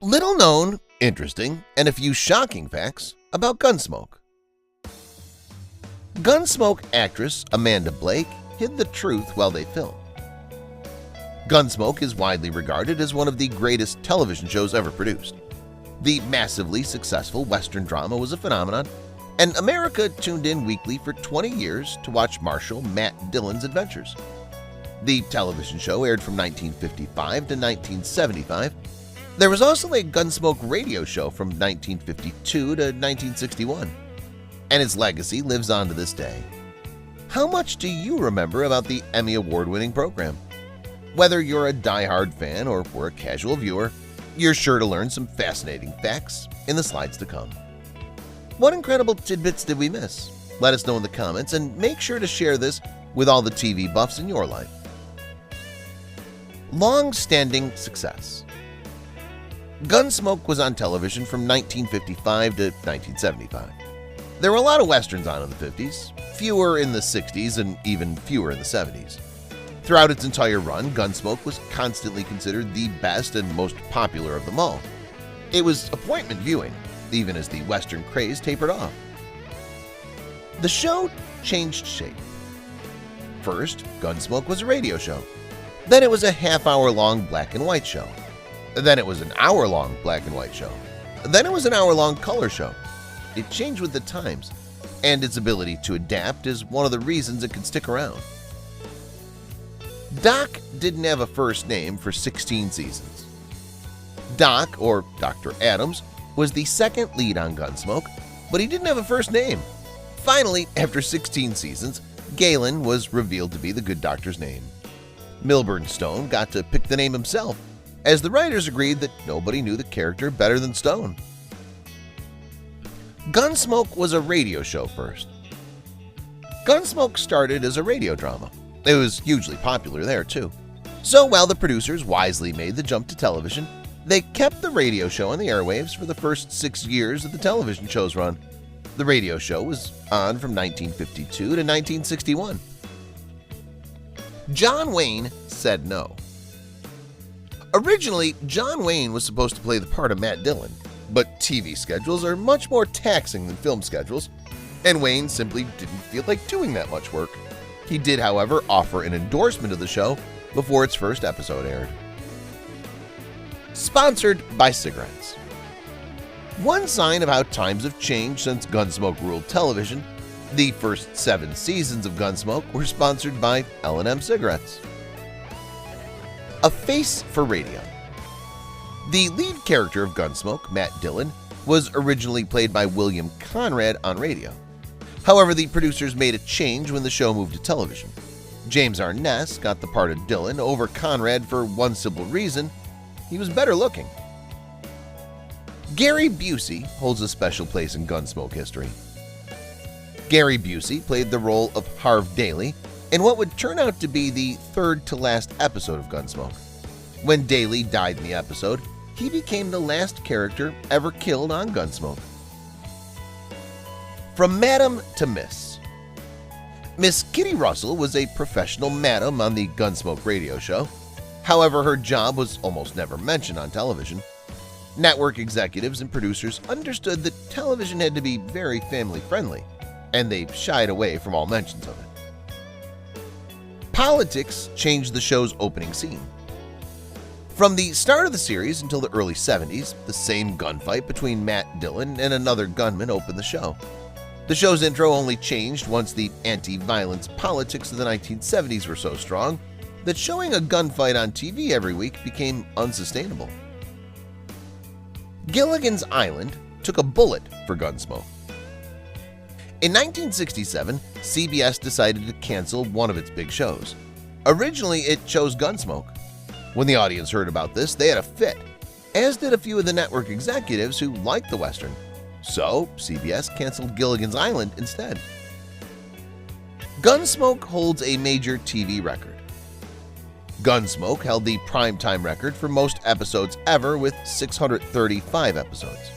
Little known, interesting, and a few shocking facts about Gunsmoke. Gunsmoke actress Amanda Blake hid the truth while they filmed. Gunsmoke is widely regarded as one of the greatest television shows ever produced. The massively successful Western drama was a phenomenon, and America tuned in weekly for 20 years to watch Marshal Matt Dillon's adventures. The television show aired from 1955 to 1975. There was also a Gunsmoke radio show from 1952 to 1961, and its legacy lives on to this day. How much do you remember about the Emmy Award-winning program? Whether you're a die-hard fan or were a casual viewer, you're sure to learn some fascinating facts in the slides to come. What incredible tidbits did we miss? Let us know in the comments, and make sure to share this with all the TV buffs in your life. Long-standing success. Gunsmoke was on television from 1955 to 1975. There were a lot of westerns on in the 50s, fewer in the 60s, and even fewer in the 70s. Throughout its entire run, Gunsmoke was constantly considered the best and most popular of them all. It was appointment viewing, even as the Western craze tapered off. The show changed shape. First, Gunsmoke was a radio show. Then it was a half-hour-long black-and-white show. Then it was an hour-long black-and-white show. Then it was an hour-long color show. It changed with the times, and its ability to adapt is one of the reasons it could stick around. Doc didn't have a first name for 16 seasons. Doc, or Dr. Adams, was the second lead on Gunsmoke, but he didn't have a first name. Finally, after 16 seasons, Galen was revealed to be the good doctor's name. Milburn Stone got to pick the name himself, as the writers agreed that nobody knew the character better than Stone. Gunsmoke was a radio show first. Gunsmoke started as a radio drama. It was hugely popular there, too. So while the producers wisely made the jump to television, they kept the radio show on the airwaves for the first 6 years of the television show's run. The radio show was on from 1952 to 1961. John Wayne said no. Originally, John Wayne was supposed to play the part of Matt Dillon, but TV schedules are much more taxing than film schedules, and Wayne simply didn't feel like doing that much work. He did, however, offer an endorsement of the show before its first episode aired. Sponsored by cigarettes. One sign of how times have changed since Gunsmoke ruled television, the first 7 seasons of Gunsmoke were sponsored by L&M cigarettes. A face for radio. The lead character of Gunsmoke, Matt Dillon, was originally played by William Conrad on radio. However, the producers made a change when the show moved to television. James Arness got the part of Dillon over Conrad for one simple reason: he was better looking. Gary Busey holds a special place in Gunsmoke history. Gary Busey played the role of Harv Daly in what would turn out to be the third-to-last episode of Gunsmoke. When Daly died in the episode, he became the last character ever killed on Gunsmoke. From Madam to Miss. Miss Kitty Russell was a professional madam on the Gunsmoke radio show. However, her job was almost never mentioned on television. Network executives and producers understood that television had to be very family-friendly, and they shied away from all mentions of it. Politics changed the show's opening scene. From the start of the series until the early 70s, the same gunfight between Matt Dillon and another gunman opened the show. The show's intro only changed once the anti-violence politics of the 1970s were so strong that showing a gunfight on TV every week became unsustainable. Gilligan's Island took a bullet for Gunsmoke. In 1967, CBS decided to cancel one of its big shows. Originally, it chose Gunsmoke. When the audience heard about this, they had a fit, as did a few of the network executives who liked the Western. So, CBS canceled Gilligan's Island instead. Gunsmoke holds a major TV record. Gunsmoke held the primetime record for most episodes ever with 635 episodes.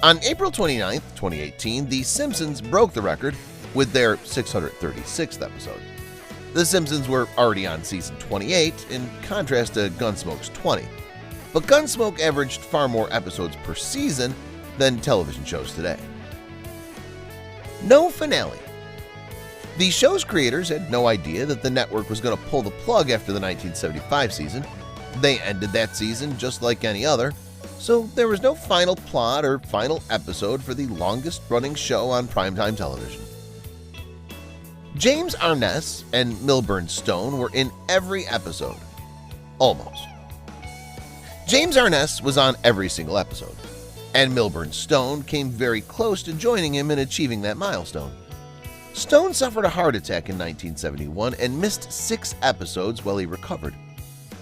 On April 29, 2018, The Simpsons broke the record with their 636th episode. The Simpsons were already on season 28, in contrast to Gunsmoke's 20. but Gunsmoke averaged far more episodes per season than television shows today. No finale. The show's creators had no idea that the network was going to pull the plug after the 1975 season. They ended that season just like any other, so there was no final plot or final episode for the longest-running show on primetime television. James Arness and Milburn Stone were in every episode. Almost. James Arness was on every single episode, and Milburn Stone came very close to joining him in achieving that milestone. Stone suffered a heart attack in 1971 and missed 6 episodes while he recovered.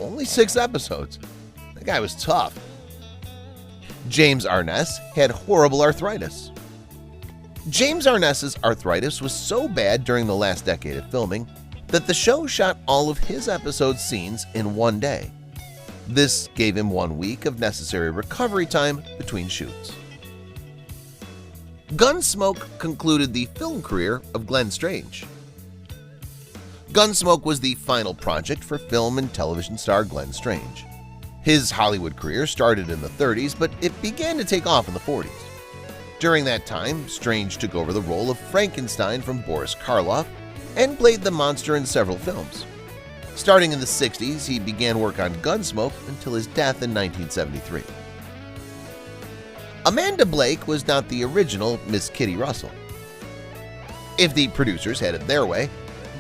Only 6 episodes. That guy was tough. James Arness had horrible arthritis. James Arness's arthritis was so bad during the last decade of filming that the show shot all of his episode scenes in one day. This gave him 1 week of necessary recovery time between shoots. Gunsmoke concluded the film career of Glenn Strange. Gunsmoke was the final project for film and television star Glenn Strange. His Hollywood career started in the 30s, but it began to take off in the 40s. During that time, Strange took over the role of Frankenstein from Boris Karloff and played the monster in several films. Starting in the 60s, he began work on Gunsmoke until his death in 1973. Amanda Blake was not the original Miss Kitty Russell. If the producers had it their way,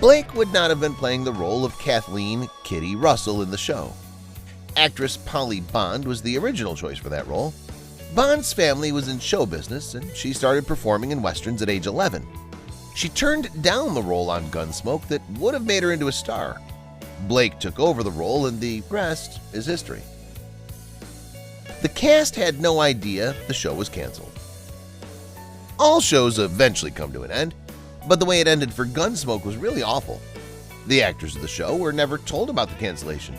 Blake would not have been playing the role of Kathleen Kitty Russell in the show. Actress Polly Bond was the original choice for that role. Bond's family was in show business, and she started performing in westerns at age 11. She turned down the role on Gunsmoke that would have made her into a star. Blake took over the role, and the rest is history. The cast had no idea the show was canceled. All shows eventually come to an end, but the way it ended for Gunsmoke was really awful. The actors of the show were never told about the cancellation.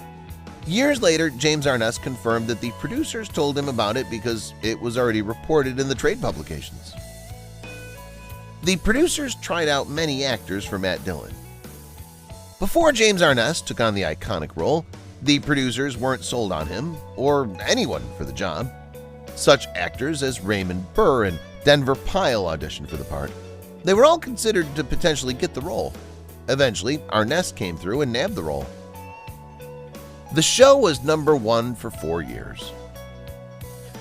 Years later, James Arness confirmed that the producers told him about it because it was already reported in the trade publications. The producers tried out many actors for Matt Dillon. Before James Arness took on the iconic role, the producers weren't sold on him or anyone for the job. Such actors as Raymond Burr and Denver Pyle auditioned for the part. They were all considered to potentially get the role. Eventually, Arness came through and nabbed the role. The show was #1 for 4 years.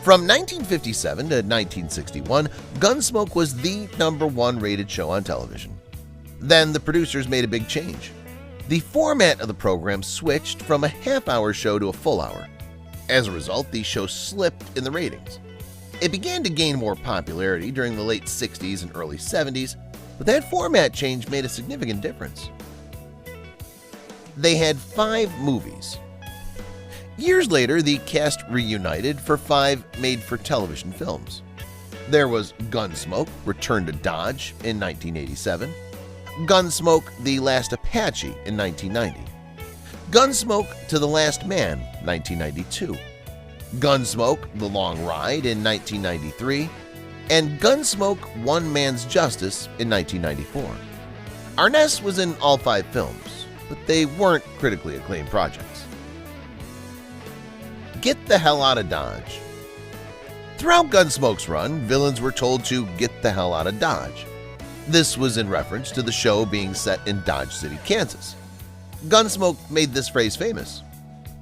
From 1957 to 1961, Gunsmoke was the #1 rated show on television. Then the producers made a big change. The format of the program switched from a half-hour show to a full hour. As a result, the show slipped in the ratings. It began to gain more popularity during the late 60s and early 70s, but that format change made a significant difference. They had 5 movies. Years later, the cast reunited for 5 made-for-television films. There was Gunsmoke: Return to Dodge in 1987, Gunsmoke: The Last Apache in 1990, Gunsmoke: To the Last Man 1992, Gunsmoke: The Long Ride in 1993, and Gunsmoke: One Man's Justice in 1994. Arness was in all 5 films, but they weren't critically acclaimed projects. Get the hell out of Dodge. Throughout Gunsmoke's run, villains were told to get the hell out of Dodge. This was in reference to the show being set in Dodge City, Kansas. Gunsmoke made this phrase famous.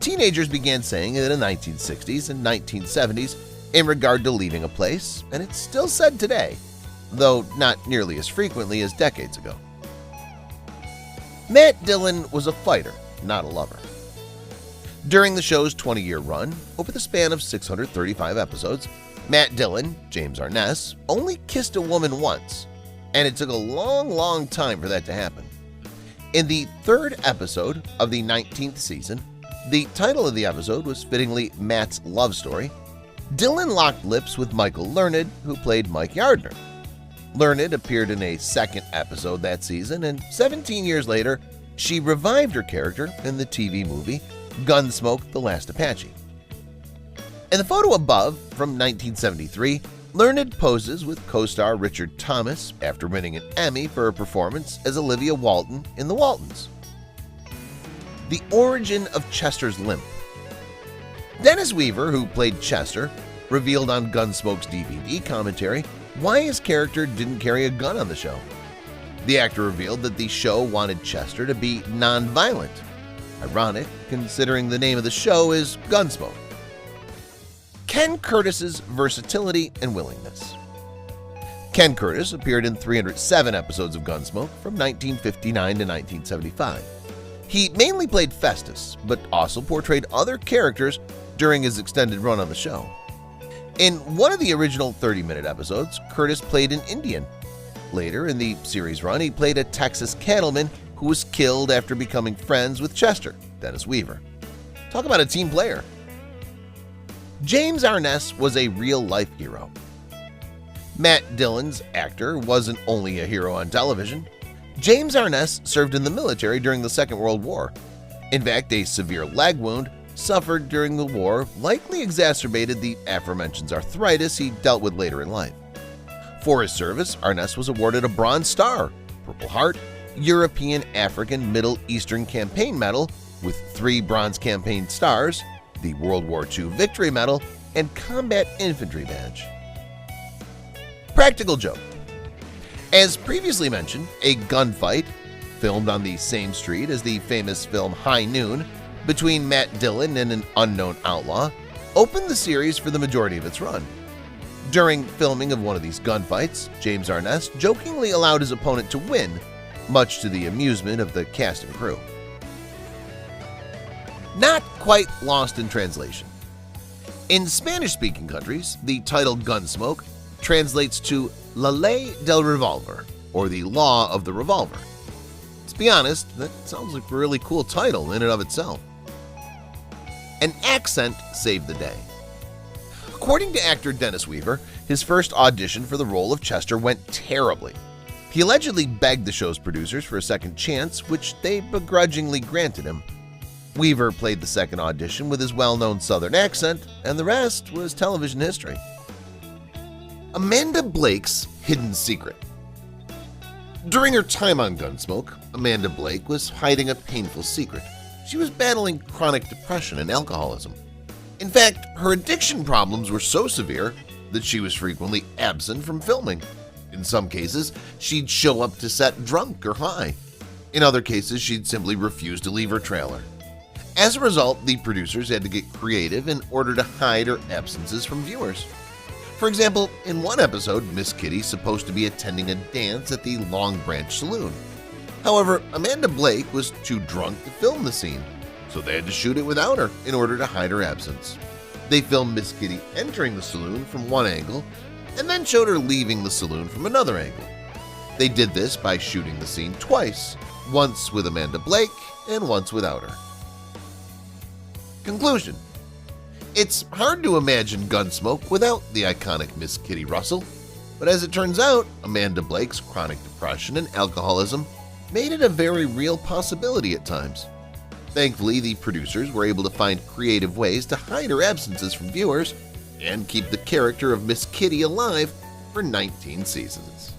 Teenagers began saying it in the 1960s and 1970s in regard to leaving a place, and it's still said today, though not nearly as frequently as decades ago. Matt Dillon was a fighter, not a lover. During the show's 20-year run, over the span of 635 episodes, Matt Dillon, James Arness, only kissed a woman once, and it took a long time for that to happen. In the 3rd episode of the 19th season, the title of the episode was fittingly Matt's Love Story. Dillon locked lips with Michael Learned, who played Mike Yardner. Learned appeared in a 2nd episode that season, and 17 years later, she revived her character in the TV movie Gunsmoke: The Last Apache. In the photo above, from 1973, Learned poses with co-star Richard Thomas after winning an Emmy for her performance as Olivia Walton in The Waltons. The origin of Chester's limp. Dennis Weaver, who played Chester, revealed on Gunsmoke's DVD commentary why his character didn't carry a gun on the show. The actor revealed that the show wanted Chester to be non-violent. Ironic, considering the name of the show is Gunsmoke. Ken Curtis's versatility and willingness. Ken Curtis appeared in 307 episodes of Gunsmoke from 1959 to 1975. He mainly played Festus, but also portrayed other characters during his extended run on the show. In one of the original 30-minute episodes, Curtis played an Indian. Later in the series run, he played a Texas cattleman who was killed after becoming friends with Chester, Dennis Weaver. Talk about a team player. James Arness was a real-life hero. Matt Dillon's actor wasn't only a hero on television. James Arness served in the military during the Second World War. In fact, a severe leg wound suffered during the war likely exacerbated the aforementioned arthritis he dealt with later in life. For his service, Arness was awarded a Bronze Star, Purple Heart, European, African, Middle Eastern Campaign Medal with 3 Bronze Campaign Stars, the World War II Victory Medal, and Combat Infantry Badge. Practical joke. As previously mentioned, a gunfight, filmed on the same street as the famous film High Noon, between Matt Dillon and an unknown outlaw, opened the series for the majority of its run. During filming of one of these gunfights, James Arness jokingly allowed his opponent to win, much to the amusement of the cast and crew. Not quite lost in translation. In Spanish-speaking countries, the title Gunsmoke translates to La Ley del Revolver, or the Law of the Revolver. To be honest, that sounds like a really cool title in and of itself. An accent saved the day. According to actor Dennis Weaver, his first audition for the role of Chester went terribly. He allegedly begged the show's producers for a second chance, which they begrudgingly granted him. Weaver played the second audition with his well-known Southern accent, and the rest was television history. Amanda Blake's hidden secret. During her time on Gunsmoke, Amanda Blake was hiding a painful secret. She was battling chronic depression and alcoholism. In fact, her addiction problems were so severe that she was frequently absent from filming. In some cases, she'd show up to set drunk or high. In other cases, she'd simply refuse to leave her trailer. As a result, the producers had to get creative in order to hide her absences from viewers. For example, in one episode, Miss Kitty's supposed to be attending a dance at the Long Branch Saloon. However, Amanda Blake was too drunk to film the scene, so they had to shoot it without her in order to hide her absence. They filmed Miss Kitty entering the saloon from one angle and then showed her leaving the saloon from another angle. They did this by shooting the scene twice, once with Amanda Blake and once without her. Conclusion. It's hard to imagine Gunsmoke without the iconic Miss Kitty Russell, but as it turns out, Amanda Blake's chronic depression and alcoholism made it a very real possibility at times. Thankfully, the producers were able to find creative ways to hide her absences from viewers and keep the character of Miss Kitty alive for 19 seasons.